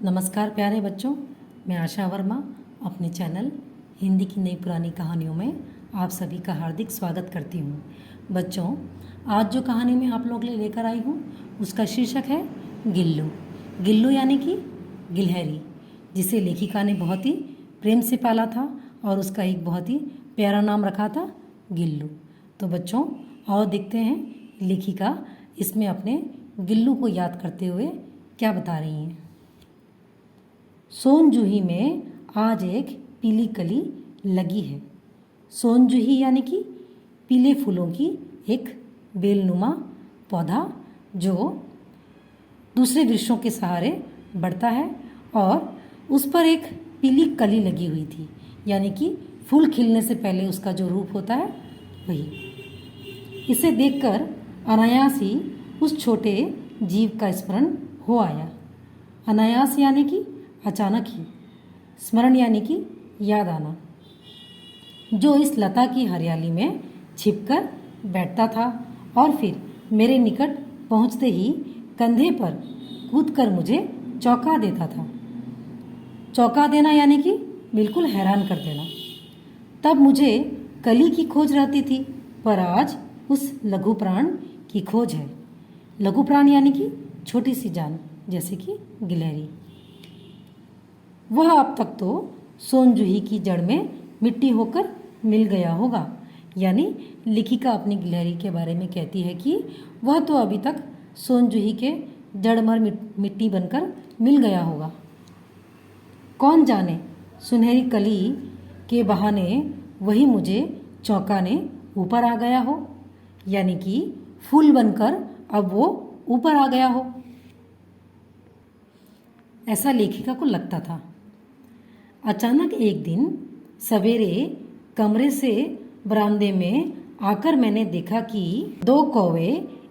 नमस्कार प्यारे बच्चों, मैं आशा वर्मा अपने चैनल हिंदी की नई पुरानी कहानियों में आप सभी का हार्दिक स्वागत करती हूँ। बच्चों, आज जो कहानी मैं आप लोग के लिए लेकर आई हूँ उसका शीर्षक है गिल्लू। गिल्लू यानी कि गिलहरी, जिसे लेखिका ने बहुत ही प्रेम से पाला था और उसका एक बहुत ही प्यारा नाम रखा था गिल्लू। तो बच्चों, और देखते हैं लेखिका इसमें अपने गिल्लू को याद करते हुए क्या बता रही हैं। सोनजूही में आज एक पीली कली लगी है। सोनजूही यानी कि पीले फूलों की एक बेलनुमा पौधा जो दूसरे वृक्षों के सहारे बढ़ता है और उस पर एक पीली कली लगी हुई थी, यानी कि फूल खिलने से पहले उसका जो रूप होता है वही। इसे देखकर अनायास ही उस छोटे जीव का स्मरण हो आया। अनायास यानी कि अचानक ही, स्मरण यानी कि याद आना, जो इस लता की हरियाली में छिपकर बैठता था और फिर मेरे निकट पहुंचते ही कंधे पर कूदकर मुझे चौंका देता था। चौंका देना यानी कि बिल्कुल हैरान कर देना। तब मुझे कली की खोज रहती थी, पर आज उस लघु प्राण की खोज है। लघु प्राण यानी कि छोटी सी जान, जैसे कि गिलहरी। वह अब तक तो सोनजूही की जड़ में मिट्टी होकर मिल गया होगा। यानी लेखिका अपनी गिलहरी के बारे में कहती है कि वह तो अभी तक सोनजूही के जड़मर मिट्टी बनकर मिल गया होगा। कौन जाने सुनहरी कली के बहाने वही मुझे चौंकाने ऊपर आ गया हो, यानी कि फूल बनकर अब वो ऊपर आ गया हो, ऐसा लेखिका को लगता था। अचानक एक दिन सवेरे कमरे से बरामदे में आकर मैंने देखा कि दो कौवे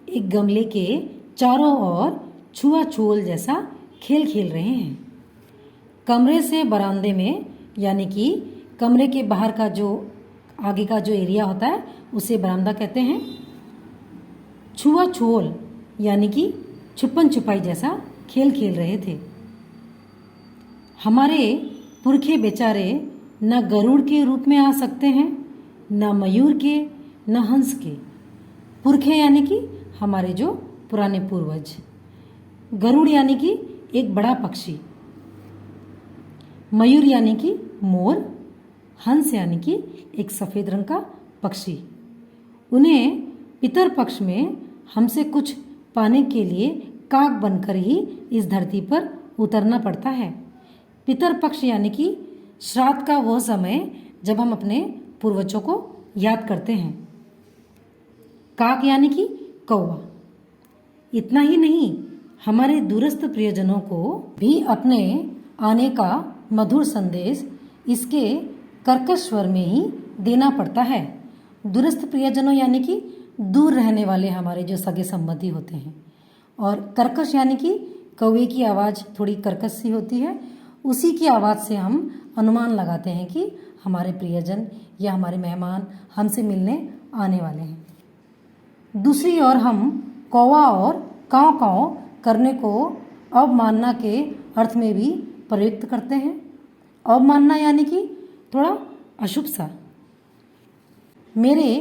एक गमले के चारों ओर छुआछुअल जैसा खेल खेल रहे हैं। कमरे से बरामदे में यानी कि कमरे के बाहर का जो आगे का जो एरिया होता है उसे बरामदा कहते हैं। छुआछुअल यानी कि छुपन छुपाई जैसा खेल खेल रहे थे। हमारे पुरखे बेचारे न गरुड़ के रूप में आ सकते हैं, न मयूर के, न हंस के। पुरखे यानी कि हमारे जो पुराने पूर्वज। गरुड़ यानी कि एक बड़ा पक्षी, मयूर यानी कि मोर, हंस यानी कि एक सफ़ेद रंग का पक्षी। उन्हें पितर पक्ष में हमसे कुछ पाने के लिए काक बनकर ही इस धरती पर उतरना पड़ता है। पितर पक्ष यानी कि श्राद्ध का वह समय जब हम अपने पूर्वजों को याद करते हैं। काक यानी कि कौवा। इतना ही नहीं, हमारे दूरस्थ प्रियजनों को भी अपने आने का मधुर संदेश इसके कर्कश स्वर में ही देना पड़ता है। दूरस्थ प्रियजनों यानी कि दूर रहने वाले हमारे जो सगे संबंधी होते हैं, और कर्कश यानी कि कौवे की आवाज़ थोड़ी कर्कश सी होती है। उसी की आवाज़ से हम अनुमान लगाते हैं कि हमारे प्रियजन या हमारे मेहमान हमसे मिलने आने वाले हैं। दूसरी ओर हम कौवा और काँव काँव करने को अवमानना के अर्थ में भी प्रयुक्त करते हैं। अवमानना यानी कि थोड़ा अशुभ सा। मेरे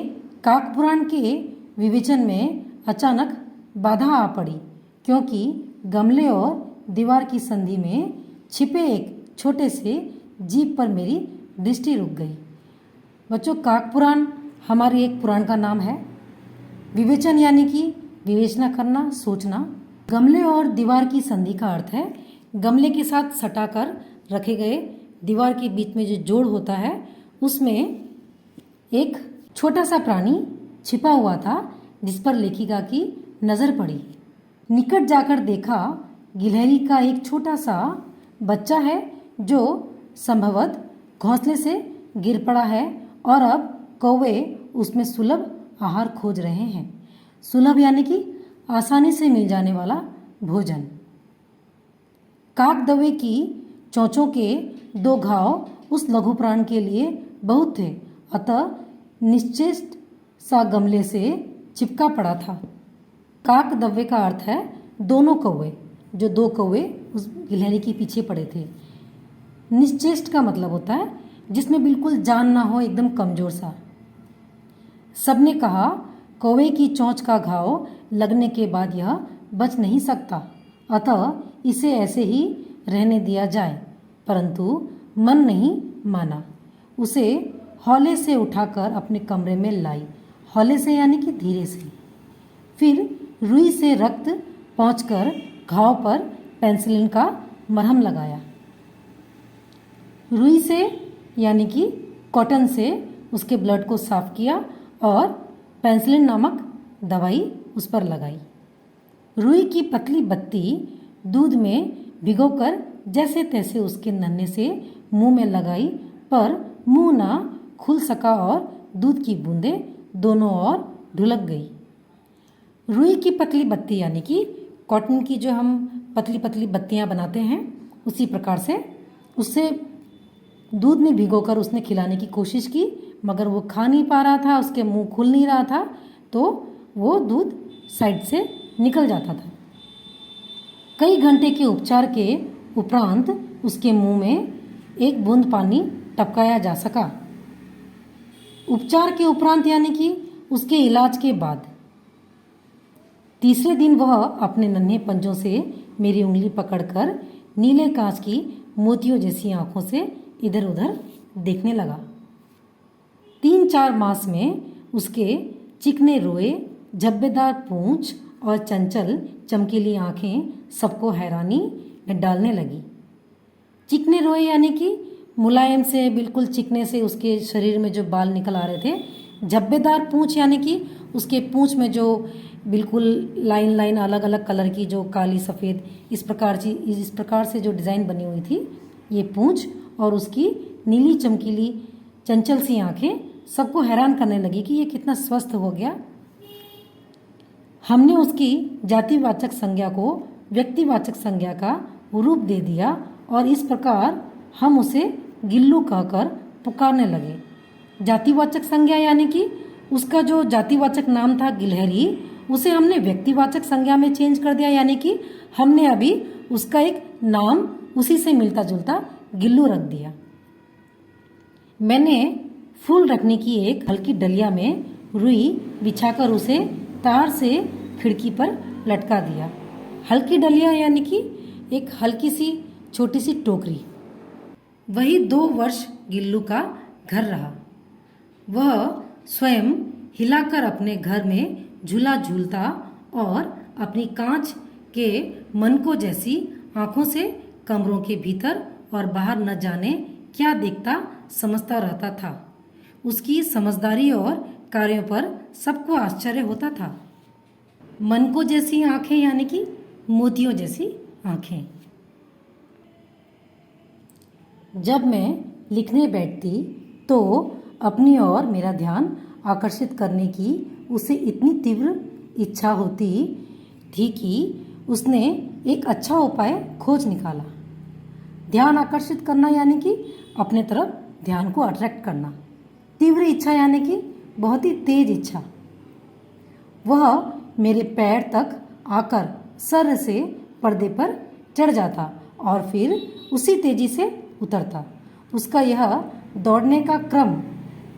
काकपुराण के विवेचन में अचानक बाधा आ पड़ी, क्योंकि गमले और दीवार की संधि में छिपे एक छोटे से जीव पर मेरी दृष्टि रुक गई। बच्चों, काकपुराण हमारे एक पुराण का नाम है। विवेचन यानी कि विवेचना करना, सोचना। गमले और दीवार की संधि का अर्थ है गमले के साथ सटाकर रखे गए दीवार के बीच में जो जोड़ होता है उसमें एक छोटा सा प्राणी छिपा हुआ था, जिस पर लेखिका की नज़र पड़ी। निकट जाकर देखा, गिलहरी का एक छोटा सा बच्चा है जो संभवतः घोंसले से गिर पड़ा है और अब कौवे उसमें सुलभ आहार खोज रहे हैं। सुलभ यानी कि आसानी से मिल जाने वाला भोजन। काकदवे की चोंचों के दो घाव उस लघु प्राण के लिए बहुत थे, अतः निश्चेष्ट सा गमले से चिपका पड़ा था। काकदवे का अर्थ है दोनों कौवे, जो 2 कौवे उस गिलहरी के पीछे पड़े थे। निश्चेष्ट का मतलब होता है जिसमें बिल्कुल जान ना हो, एकदम कमजोर सा। सबने कहा कौवे की चोंच का घाव लगने के बाद यह बच नहीं सकता, अतः इसे ऐसे ही रहने दिया जाए। परंतु मन नहीं माना। उसे हौले से उठाकर अपने कमरे में लाई। हौले से यानी कि धीरे से। फिर रुई से रक्त पोंछकर घाव पर पेंसिलिन का मरहम लगाया। रुई से यानी कि कॉटन से उसके ब्लड को साफ किया और पेंसिलिन नामक दवाई उस पर लगाई। रुई की पतली बत्ती दूध में भिगोकर जैसे तैसे उसके नन्हे से मुंह में लगाई, पर मुंह ना खुल सका और दूध की बूंदें दोनों ओर ढुलक गई। रुई की पतली बत्ती यानी कि कॉटन की जो हम पतली पतली बत्तियां बनाते हैं, उसी प्रकार से उससे दूध में भिगोकर उसने खिलाने की कोशिश की, मगर वो खा नहीं पा रहा था, उसके मुंह खुल नहीं रहा था, तो वो दूध साइड से निकल जाता था। कई घंटे के उपचार के उपरांत उसके मुंह में एक बूंद पानी टपकाया जा सका। उपचार के उपरांत यानी कि उसके इलाज के बाद। तीसरे दिन वह अपने नन्हे पंजों से मेरी उंगली पकड़कर नीले कांच की मोतियों जैसी आंखों से इधर उधर देखने लगा। 3-4 मास में उसके चिकने रोए, झब्बेदार पूंछ और चंचल चमकीली आंखें सबको हैरानी में डालने लगी। चिकने रोए यानी कि मुलायम से, बिल्कुल चिकने से उसके शरीर में जो बाल निकल आ रहे थे। झब्बेदार पूंछ यानी कि उसके पूंछ में जो बिल्कुल लाइन लाइन अलग अलग कलर की, जो काली सफ़ेद इस प्रकार से जो डिज़ाइन बनी हुई थी, ये पूंछ और उसकी नीली चमकीली चंचल सी आंखें सबको हैरान करने लगी कि ये कितना स्वस्थ हो गया। हमने उसकी जातिवाचक संज्ञा को व्यक्तिवाचक संज्ञा का रूप दे दिया और इस प्रकार हम उसे गिल्लू कहकर पुकारने लगे। जातिवाचक संज्ञा यानी कि उसका जो जातिवाचक नाम था गिलहरी, उसे हमने व्यक्तिवाचक संज्ञा में चेंज कर दिया, यानी कि हमने अभी उसका एक नाम उसी से मिलता जुलता गिल्लू रख दिया। मैंने फूल रखने की एक हल्की डलिया में रुई बिछाकर उसे तार से खिड़की पर लटका दिया। हल्की डलिया यानी कि एक हल्की सी छोटी सी टोकरी। वही 2 वर्ष गिल्लू का घर रहा। वह स्वयं हिलाकर अपने घर में झूला झूलता और अपनी कांच के मनकों जैसी आंखों से कमरों के भीतर और बाहर न जाने क्या देखता समझता रहता था। उसकी समझदारी और कार्यों पर सबको आश्चर्य होता था। मनकों जैसी आंखें यानी कि मोतियों जैसी आंखें। जब मैं लिखने बैठती तो अपनी ओर मेरा ध्यान आकर्षित करने की उसे इतनी तीव्र इच्छा होती थी कि उसने एक अच्छा उपाय खोज निकाला। ध्यान आकर्षित करना यानी कि अपने तरफ ध्यान को अट्रैक्ट करना। तीव्र इच्छा यानी कि बहुत ही तेज इच्छा। वह मेरे पैर तक आकर सर से पर्दे पर चढ़ जाता और फिर उसी तेजी से उतरता। उसका यह दौड़ने का क्रम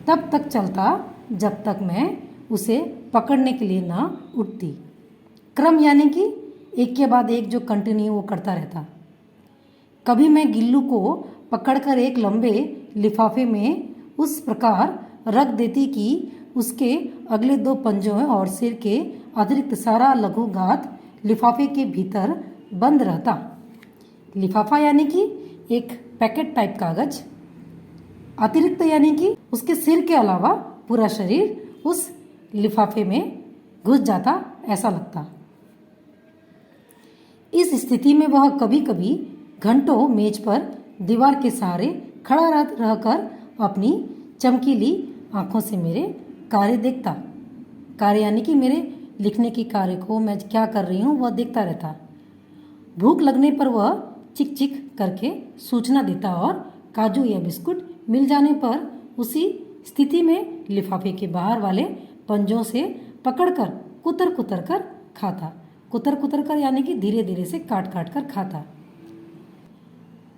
तब तक चलता जब तक मैं उसे पकड़ने के लिए ना उठती। क्रम यानी कि एक के बाद एक जो कंटिन्यू वो करता रहता। कभी मैं गिल्लू को पकड़कर एक लंबे लिफाफे में उस प्रकार रख देती कि उसके अगले 2 पंजों और सिर के अतिरिक्त सारा लघुगात लिफाफे के भीतर बंद रहता। लिफाफा यानी कि एक पैकेट टाइप कागज। अतिरिक्त यानी कि उसके सिर के अलावा पूरा शरीर उस लिफाफे में घुस जाता, ऐसा लगता। इस स्थिति में वह कभी कभी घंटों मेज पर दीवार के सहारे खड़ा रहकर अपनी चमकीली आंखों से मेरे कार्य देखता। कार्य यानी कि मेरे लिखने के कार्य को मैं क्या कर रही हूँ वह देखता रहता। भूख लगने पर वह चिक चिक करके सूचना देता और काजू या बिस्कुट मिल जाने पर उसी स्थिति में लिफाफे के बाहर वाले पंजों से पकड़कर कुतर कुतर कर खाता। कुतर कुतर कर यानी कि धीरे धीरे से काट काट कर खाता।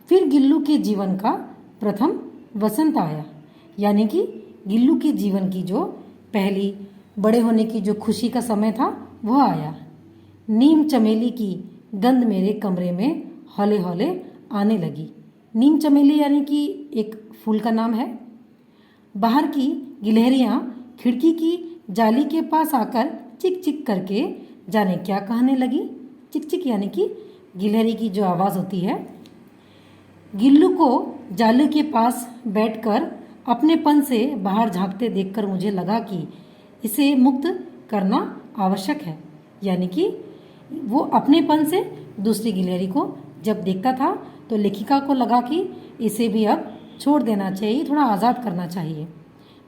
फिर गिल्लू के जीवन का प्रथम वसंत आया, यानी कि गिल्लू के जीवन की जो पहली बड़े होने की जो खुशी का समय था वह आया। नीम चमेली की गंध मेरे कमरे में हौले हौले आने लगी। नीम चमेली यानी कि एक फूल का नाम है। बाहर की गिलहरियां खिड़की की जाली के पास आकर चिक चिक करके जाने क्या कहने लगी। चिक चिक यानी कि गिलहरी की जो आवाज़ होती है। गिल्लू को जाली के पास बैठकर अपनेपन से बाहर झांकते देखकर मुझे लगा कि इसे मुक्त करना आवश्यक है, यानी कि वो अपनेपन से दूसरी गिलहरी को जब देखता था तो लेखिका को लगा कि इसे भी अब छोड़ देना चाहिए, थोड़ा आज़ाद करना चाहिए।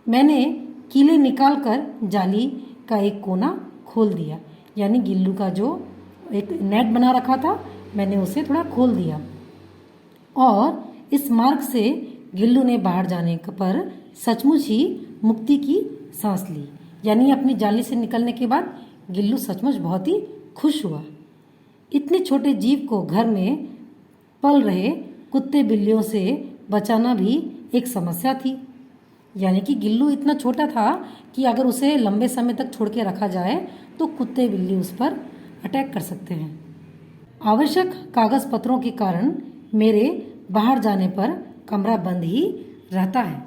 मैंने कीले निकाल कर जाली का एक कोना खोल दिया, यानी गिल्लू का जो एक नेट बना रखा था मैंने उसे थोड़ा खोल दिया, और इस मार्ग से गिल्लू ने बाहर जाने पर सचमुच ही मुक्ति की सांस ली। यानी अपनी जाली से निकलने के बाद गिल्लू सचमुच बहुत ही खुश हुआ। इतने छोटे जीव को घर में पल रहे कुत्ते बिल्लियों से बचाना भी एक समस्या थी। यानी कि गिल्लू इतना छोटा था कि अगर उसे लंबे समय तक छोड़ के रखा जाए तो कुत्ते बिल्ली उस पर अटैक कर सकते हैं। आवश्यक कागज पत्रों के कारण मेरे बाहर जाने पर कमरा बंद ही रहता है।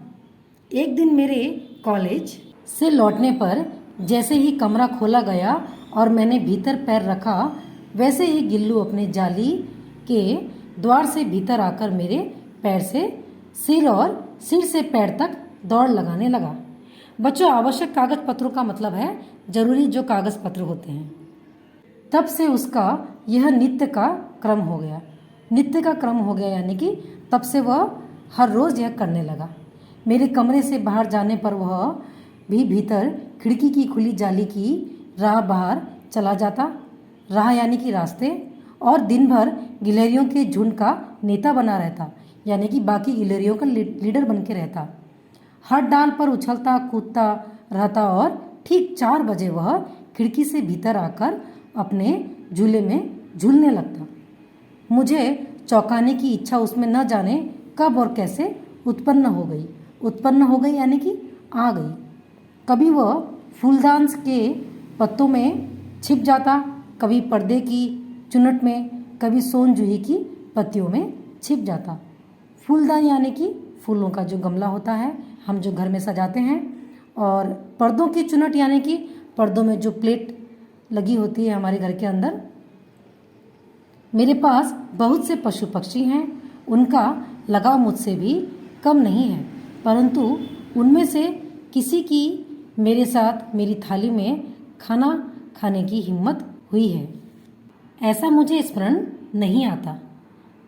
एक दिन मेरे कॉलेज से लौटने पर जैसे ही कमरा खोला गया और मैंने भीतर पैर रखा, वैसे ही गिल्लू अपने जाली के द्वार से भीतर आकर मेरे पैर से सिर और सिर से पैर तक दौड़ लगाने लगा। बच्चों, आवश्यक कागज पत्रों का मतलब है जरूरी जो कागज पत्र होते हैं। तब से उसका यह नित्य का क्रम हो गया। नित्य का क्रम हो गया यानी कि तब से वह हर रोज़ यह करने लगा। मेरे कमरे से बाहर जाने पर वह भी भीतर खिड़की की खुली जाली की राह बाहर चला जाता, राह यानी कि रास्ते, और दिन भर गिलहरियों के झुंड का नेता बना रहता, यानी कि बाकी गिलहरियों का लीडर बन के रहता। हर डाल पर उछलता कूदता रहता और ठीक 4 बजे वह खिड़की से भीतर आकर अपने झूले में झूलने लगता। मुझे चौंकाने की इच्छा उसमें न जाने कब और कैसे उत्पन्न हो गई। उत्पन्न हो गई यानी कि आ गई। कभी वह फूलदान के पत्तों में छिप जाता, कभी पर्दे की चुनट में, कभी सोन जूही की पत्तियों में छिप जाता। फूलदान यानी कि फूलों का जो गमला होता है हम जो घर में सजाते हैं, और पर्दों की चुनट यानी कि पर्दों में जो प्लेट लगी होती है हमारे घर के अंदर। मेरे पास बहुत से पशु पक्षी हैं, उनका लगाव मुझसे भी कम नहीं है, परंतु उनमें से किसी की मेरे साथ मेरी थाली में खाना खाने की हिम्मत हुई है ऐसा मुझे स्मरण नहीं आता।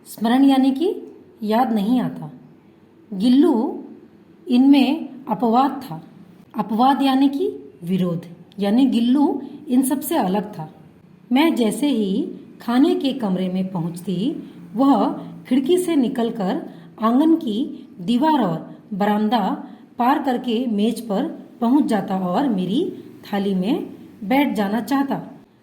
स्मरण यानी कि याद नहीं आता। गिल्लू इनमें अपवाद था। अपवाद यानी कि विरोध, यानी गिल्लू इन सब से अलग था। मैं जैसे ही खाने के कमरे में पहुंचती, वह खिड़की से निकलकर आंगन की दीवार और बरामदा पार करके मेज पर पहुंच जाता और मेरी थाली में बैठ जाना चाहता।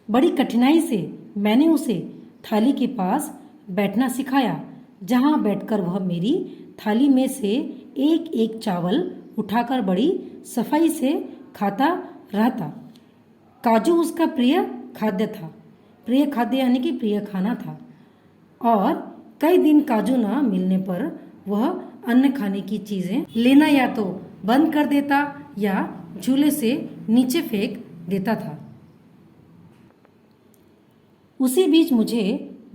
बड़ी कठिनाई से मैंने उसे थाली के पास बैठना सिखाया, जहां बैठकर वह मेरी थाली में से एक एक चावल उठाकर बड़ी सफाई से खाता रहता। काजू उसका प्रिय खाद्य था। प्रिय खाद्य यानी कि प्रिय खाना था, और कई दिन काजू ना मिलने पर वह अन्य खाने की चीजें लेना या तो बंद कर देता या झूले से नीचे फेंक देता था। उसी बीच मुझे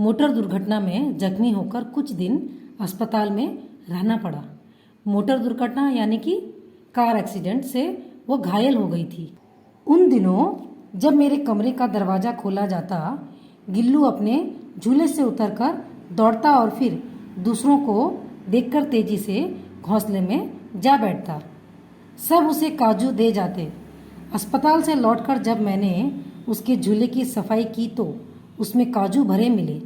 मोटर दुर्घटना में जख्मी होकर कुछ दिन अस्पताल में रहना पड़ा। मोटर दुर्घटना यानी कि कार एक्सीडेंट से वो घायल हो गई थी। उन दिनों जब मेरे कमरे का दरवाज़ा खोला जाता, गिल्लू अपने झूले से उतरकर दौड़ता और फिर दूसरों को देखकर तेजी से घोंसले में जा बैठता। सब उसे काजू दे जाते। अस्पताल से लौटकर जब मैंने उसके झूले की सफाई की तो उसमें काजू भरे मिले,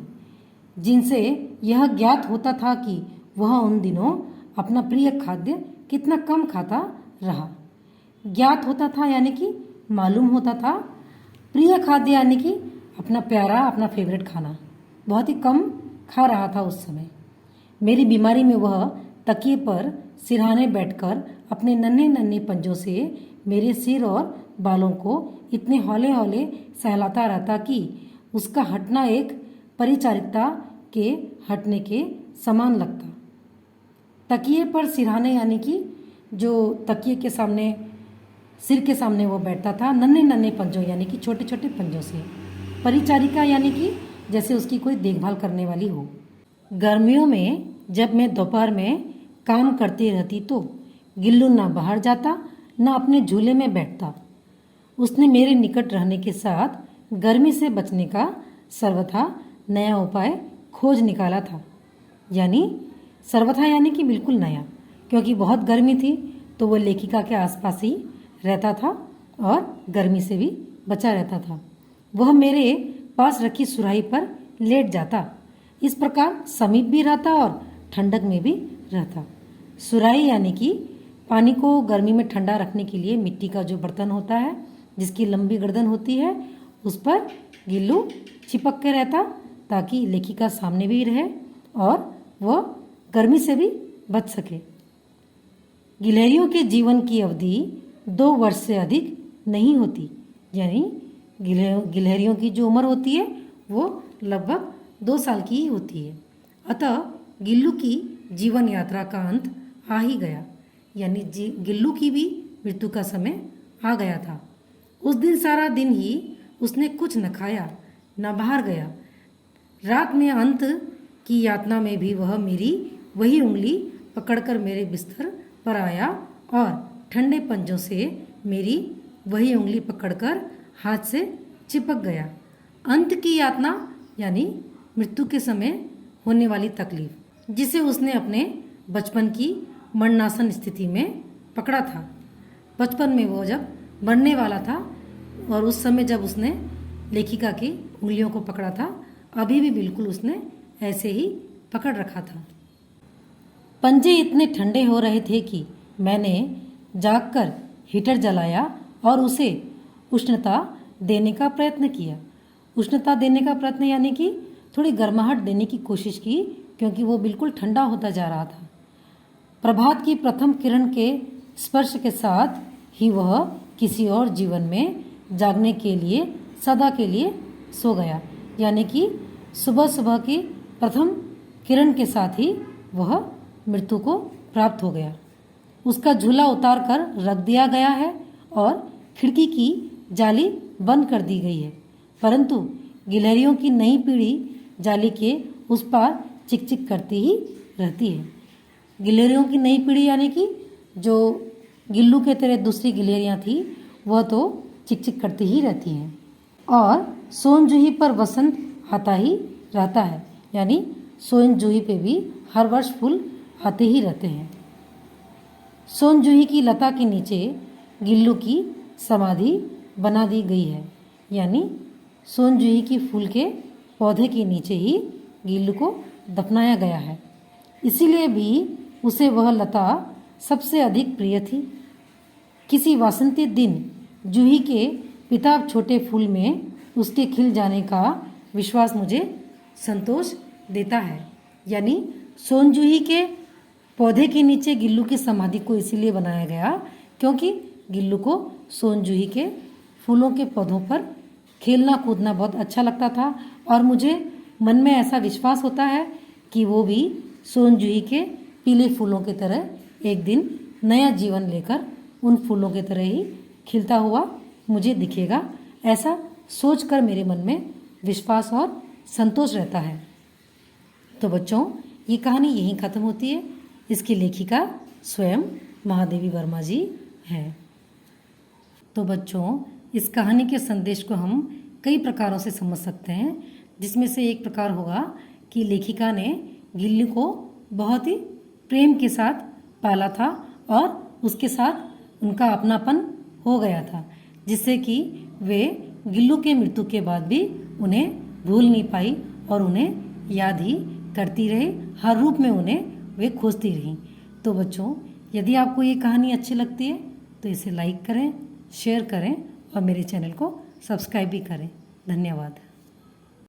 जिनसे यह ज्ञात होता था कि वह उन दिनों अपना प्रिय खाद्य कितना कम खाता रहा। ज्ञात होता था यानी कि मालूम होता था। प्रिय खाद्य यानी कि अपना प्यारा, अपना फेवरेट खाना बहुत ही कम खा रहा था उस समय। मेरी बीमारी में वह तकिए पर सिरहाने बैठकर अपने नन्हे नन्हे पंजों से मेरे सिर और बालों को इतने हौले हौले सहलाता रहता कि उसका हटना एक परिचारिका के हटने के समान लगता। तकिए पर सिरहाने यानी कि जो तकिए के सामने, सिर के सामने वो बैठता था नन्हे नन्हे पंजों यानी कि छोटे छोटे पंजों से। परिचारिका यानी कि जैसे उसकी कोई देखभाल करने वाली हो। गर्मियों में जब मैं दोपहर में काम करती रहती तो गिल्लू ना बाहर जाता ना अपने झूले में बैठता। उसने मेरे निकट रहने के साथ गर्मी से बचने का सर्वथा नया उपाय खोज निकाला था। यानी सर्वथा यानी कि बिल्कुल नया, क्योंकि बहुत गर्मी थी तो वो लेखिका के आसपास ही रहता था और गर्मी से भी बचा रहता था। वह मेरे पास रखी सुराही पर लेट जाता। इस प्रकार समीप भी रहता और ठंडक में भी रहता। सुराही यानी कि पानी को गर्मी में ठंडा रखने के लिए मिट्टी का जो बर्तन होता है जिसकी लंबी गर्दन होती है, उस पर गिल्लू चिपक के रहता ताकि लेखिका सामने भी रहे और वह गर्मी से भी बच सके। गिलहरियों के जीवन की अवधि 2 वर्ष से अधिक नहीं होती। यानी गिलहरियों की जो उम्र होती है वो लगभग 2 साल की ही होती है। अतः गिल्लू की जीवन यात्रा का अंत आ ही गया। यानी गिल्लू की भी मृत्यु का समय आ गया था। उस दिन सारा दिन ही उसने कुछ न खाया न बाहर गया। रात में अंत की यातना में भी वह मेरी वही उंगली पकड़कर मेरे बिस्तर पर आया और ठंडे पंजों से मेरी वही उंगली पकड़कर हाथ से चिपक गया। अंत की यातना यानी मृत्यु के समय होने वाली तकलीफ, जिसे उसने अपने बचपन की मरणासन स्थिति में पकड़ा था। बचपन में वो जब मरने वाला था और उस समय जब उसने लेखिका की उंगलियों को पकड़ा था, अभी भी बिल्कुल उसने ऐसे ही पकड़ रखा था। पंजे इतने ठंडे हो रहे थे कि मैंने जागकर हीटर जलाया और उसे उष्णता देने का प्रयत्न किया। उष्णता देने का प्रयत्न यानी कि थोड़ी गर्माहट देने की कोशिश की, क्योंकि वो बिल्कुल ठंडा होता जा रहा था। प्रभात की प्रथम किरण के स्पर्श के साथ ही वह किसी और जीवन में जागने के लिए सदा के लिए सो गया। यानी कि सुबह सुबह की प्रथम किरण के साथ ही वह मृत्यु को प्राप्त हो गया। उसका झूला उतार कर रख दिया गया है और खिड़की की जाली बंद कर दी गई है, परंतु गिलहरियों की नई पीढ़ी जाली के उस पार चिकचिक करती ही रहती है। गिलहरियों की नई पीढ़ी यानी कि जो गिल्लू के तरह दूसरी गिलहरियाँ थी वह तो चिकचिक करती ही रहती हैं। और सोन जूही पर वसंत आता ही रहता है। यानी सोन जूही पे भी हर वर्ष फूल आते ही रहते हैं। सोन जूही की लता के नीचे गिल्लू की समाधि बना दी गई है। यानी सोन जूही की फूल के पौधे के नीचे ही गिल्लू को दफनाया गया है। इसीलिए भी उसे वह लता सबसे अधिक प्रिय थी। किसी वासंती दिन जूही के पिता छोटे फूल में उसके खिल जाने का विश्वास मुझे संतोष देता है। यानी सोन जूही के पौधे के नीचे गिल्लू की समाधि को इसीलिए बनाया गया क्योंकि गिल्लू को सोन जूही के फूलों के पौधों पर खेलना कूदना बहुत अच्छा लगता था और मुझे मन में ऐसा विश्वास होता है कि वो भी सोन जूही के पीले फूलों की तरह एक दिन नया जीवन लेकर उन फूलों की तरह ही खिलता हुआ मुझे दिखेगा। ऐसा सोचकर मेरे मन में विश्वास और संतोष रहता है। तो बच्चों, ये कहानी यहीं ख़त्म होती है। इसकी लेखिका स्वयं महादेवी वर्मा जी हैं। तो बच्चों, इस कहानी के संदेश को हम कई प्रकारों से समझ सकते हैं, जिसमें से एक प्रकार होगा कि लेखिका ने गिल्लू को बहुत ही प्रेम के साथ पाला था और उसके साथ उनका अपनापन हो गया था, जिससे कि वे गिल्लू के मृत्यु के बाद भी उन्हें भूल नहीं पाई और उन्हें याद ही करती रही, हर रूप में उन्हें वे खोजती रहीं। तो बच्चों, यदि आपको ये कहानी अच्छी लगती है तो इसे लाइक करें, शेयर करें और मेरे चैनल को सब्सक्राइब भी करें। धन्यवाद।